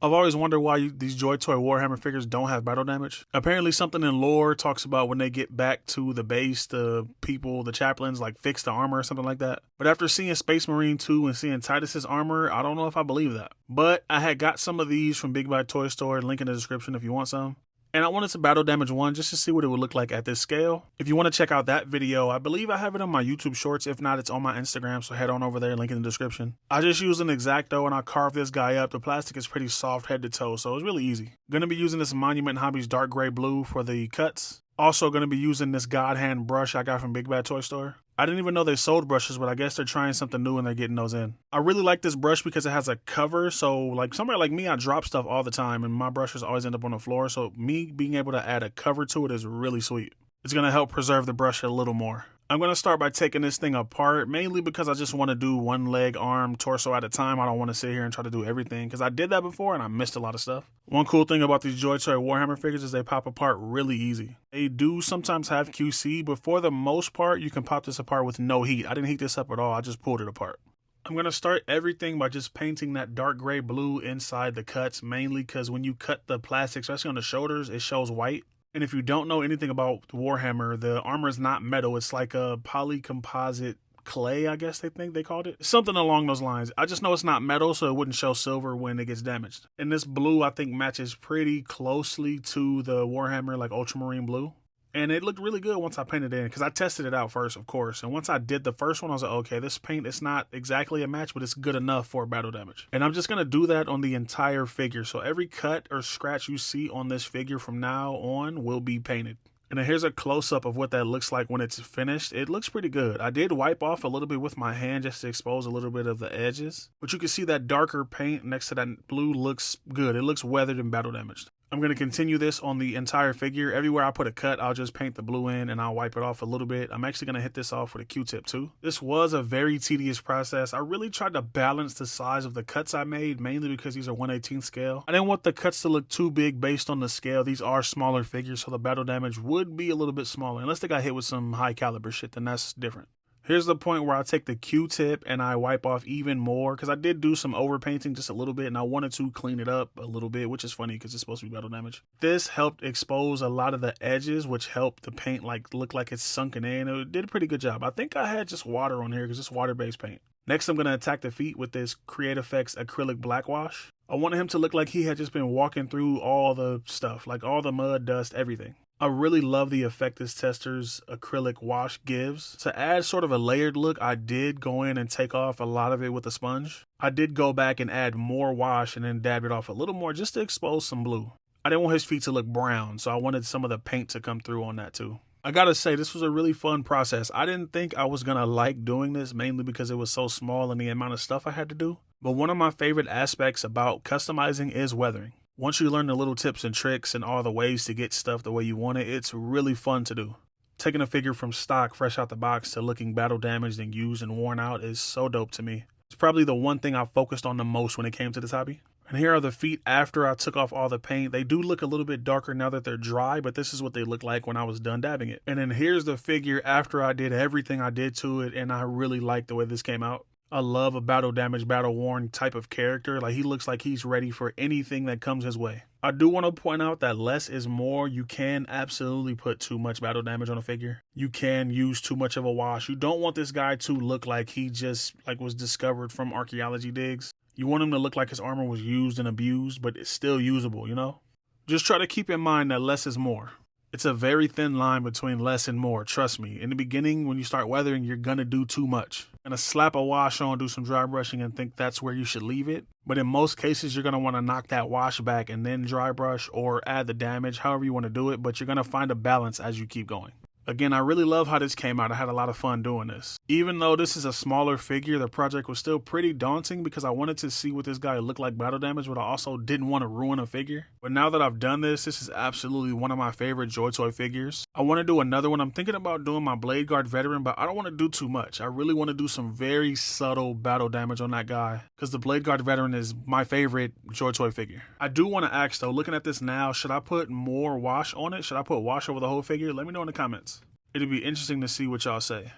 I've always wondered why these Joy Toy Warhammer figures don't have battle damage. Apparently something in lore talks about when they get back to the base, the people, the chaplains, like fix the armor or something like that. But after seeing Space Marine 2 and seeing Titus's armor, I don't know if I believe that. But I had got some of these from Bigbadtoystore, link in the description if you want some. And I wanted to battle damage one just to see what it would look like at this scale. If you want to check out that video, I believe I have it on my YouTube shorts. If not, it's on my Instagram, so head on over there, link in the description. I just used an X-Acto and I carved this guy up. The plastic is pretty soft head to toe, so it's really easy. Gonna be using this Monument Hobbies dark gray blue for the cuts. Also gonna be using this God Hand brush I got from Bigbadtoystore. I didn't even know they sold brushes, but I guess they're trying something new and they're getting those in. I really like this brush because it has a cover, so like somebody like me, I drop stuff all the time and my brushes always end up on the floor, so me being able to add a cover to it is really sweet. It's gonna help preserve the brush a little more. I'm gonna start by taking this thing apart, mainly because I just want to do one leg, arm, torso at a time. I don't want to sit here and try to do everything, because I did that before and I missed a lot of stuff. One cool thing about these Joy Toy Warhammer figures is they pop apart really easy. They do sometimes have QC, but for the most part, you can pop this apart with no heat. I didn't heat this up at all, I just pulled it apart. I'm going to start everything by just painting that dark gray blue inside the cuts, mainly because when you cut the plastic, especially on the shoulders, it shows white. And if you don't know anything about Warhammer, the armor is not metal. It's like a polycomposite clay, I guess they called it. Something along those lines. I just know it's not metal, so it wouldn't show silver when it gets damaged. And this blue, I think, matches pretty closely to the Warhammer, like ultramarine blue. And it looked really good once I painted it in, because I tested it out first, of course. And once I did the first one, I was like, okay, this paint is not exactly a match, but it's good enough for battle damage. And I'm just going to do that on the entire figure. So every cut or scratch you see on this figure from now on will be painted. And then here's a close-up of what that looks like when it's finished. It looks pretty good. I did wipe off a little bit with my hand just to expose a little bit of the edges. But you can see that darker paint next to that blue looks good. It looks weathered and battle damaged. I'm going to continue this on the entire figure. Everywhere I put a cut, I'll just paint the blue in and I'll wipe it off a little bit. I'm actually going to hit this off with a Q-tip too. This was a very tedious process. I really tried to balance the size of the cuts I made, mainly because these are 1/18 scale. I didn't want the cuts to look too big based on the scale. These are smaller figures, so the battle damage would be a little bit smaller. Unless they got hit with some high caliber shit, then that's different. Here's the point where I take the Q-tip and I wipe off even more, because I did do some overpainting just a little bit and I wanted to clean it up a little bit, which is funny because it's supposed to be battle damage. This helped expose a lot of the edges, which helped the paint like look like it's sunken in. It did a pretty good job. I think I had just water on here because it's water-based paint. Next, I'm going to attack the feet with this Create Effects acrylic black wash. I wanted him to look like he had just been walking through all the stuff, like all the mud, dust, everything. I really love the effect this tester's acrylic wash gives. To add sort of a layered look, I did go in and take off a lot of it with a sponge. I did go back and add more wash and then dab it off a little more just to expose some blue. I didn't want his feet to look brown, so I wanted some of the paint to come through on that too. I gotta say, this was a really fun process. I didn't think I was gonna like doing this, mainly because it was so small and the amount of stuff I had to do. But one of my favorite aspects about customizing is weathering. Once you learn the little tips and tricks and all the ways to get stuff the way you want it, it's really fun to do. Taking a figure from stock, fresh out the box, to looking battle damaged and used and worn out is so dope to me. It's probably the one thing I focused on the most when it came to this hobby. And here are the feet after I took off all the paint. They do look a little bit darker now that they're dry, but this is what they look like when I was done dabbing it. And then here's the figure after I did everything I did to it, and I really like the way this came out. I love a battle damaged, battle worn type of character. Like, he looks like he's ready for anything that comes his way. I do want to point out that less is more. You can absolutely put too much battle damage on a figure. You can use too much of a wash. You don't want this guy to look like he just was discovered from archaeology digs. You want him to look like his armor was used and abused, but it's still usable, you know? Just try to keep in mind that less is more. It's a very thin line between less and more, trust me. In the beginning, when you start weathering, you're gonna do too much. You're gonna slap a wash on, do some dry brushing, and think that's where you should leave it. But in most cases, you're gonna wanna knock that wash back and then dry brush or add the damage, however you wanna do it, but you're gonna find a balance as you keep going. Again, I really love how this came out. I had a lot of fun doing this. Even though this is a smaller figure, the project was still pretty daunting because I wanted to see what this guy looked like battle damage, but I also didn't want to ruin a figure. But now that I've done this is absolutely one of my favorite Joy Toy figures. I want to do another one. I'm thinking about doing my Blade Guard Veteran, but I don't want to do too much. I really want to do some very subtle battle damage on that guy because the Blade Guard Veteran is my favorite Joy Toy figure. I do want to ask though, looking at this now, should I put more wash on it? Should I put wash over the whole figure? Let me know in the comments. It'd be interesting to see what y'all say.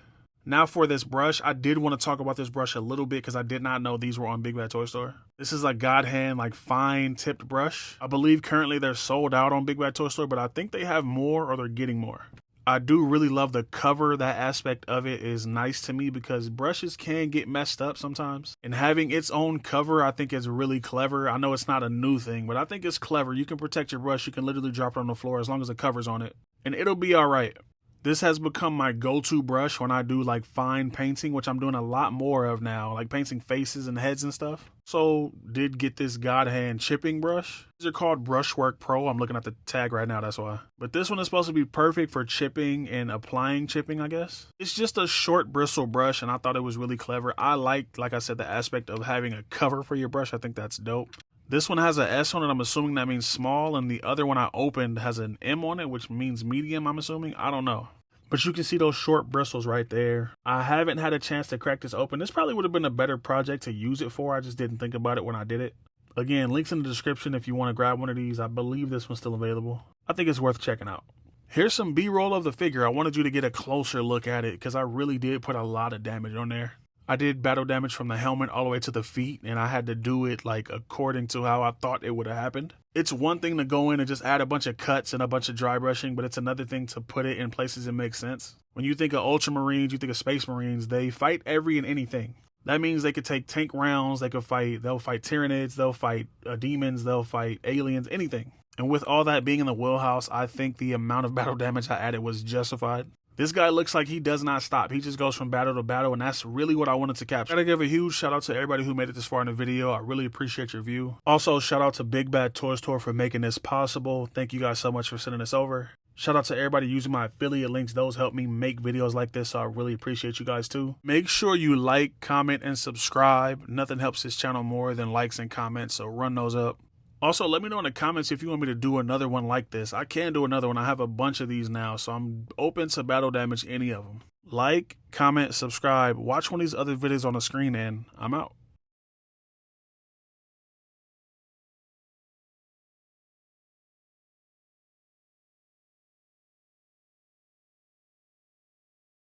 Now for this brush, I did want to talk about this brush a little bit because I did not know these were on Bigbadtoystore. This is a God hand, like fine tipped brush. I believe currently they're sold out on Bigbadtoystore, but I think they have more or they're getting more. I do really love the cover. That aspect of it is nice to me because brushes can get messed up sometimes. And having its own cover, I think is really clever. I know it's not a new thing, but I think it's clever. You can protect your brush. You can literally drop it on the floor as long as the cover's on it, and it'll be all right. This has become my go-to brush when I do like fine painting, which I'm doing a lot more of now, like painting faces and heads and stuff. So did get this God hand chipping brush. These are called Brushwork Pro. I'm looking at the tag right now, that's why. But this one is supposed to be perfect for chipping and applying chipping, I guess. It's just a short bristle brush, and I thought it was really clever. I like I said, the aspect of having a cover for your brush. I think that's dope. This one has an S on it. I'm assuming that means small, and the other one I opened has an M on it, which means medium, I'm assuming. I don't know. But you can see those short bristles right there. I haven't had a chance to crack this open. This probably would have been a better project to use it for. I just didn't think about it when I did it. Again, links in the description if you want to grab one of these. I believe this one's still available. I think it's worth checking out. Here's some B-roll of the figure. I wanted you to get a closer look at it because I really did put a lot of damage on there. I did battle damage from the helmet all the way to the feet, and I had to do it like according to how I thought it would have happened. It's one thing to go in and just add a bunch of cuts and a bunch of dry brushing, but it's another thing to put it in places that make sense. When you think of Ultramarines, you think of Space Marines, they fight every and anything. That means they could take tank rounds, they'll fight Tyranids, they'll fight demons, they'll fight aliens, anything. And with all that being in the wheelhouse, I think the amount of battle damage I added was justified. This guy looks like he does not stop. He just goes from battle to battle, and that's really what I wanted to capture. I gotta give a huge shout out to everybody who made it this far in the video. I really appreciate your view. Also, shout out to Bigbadtoystore for making this possible. Thank you guys so much for sending this over. Shout out to everybody using my affiliate links. Those help me make videos like this, so I really appreciate you guys too. Make sure you like, comment, and subscribe. Nothing helps this channel more than likes and comments, so run those up. Also, let me know in the comments if you want me to do another one like this. I can do another one. I have a bunch of these now, so I'm open to battle damage any of them. Like, comment, subscribe, watch one of these other videos on the screen, and I'm out.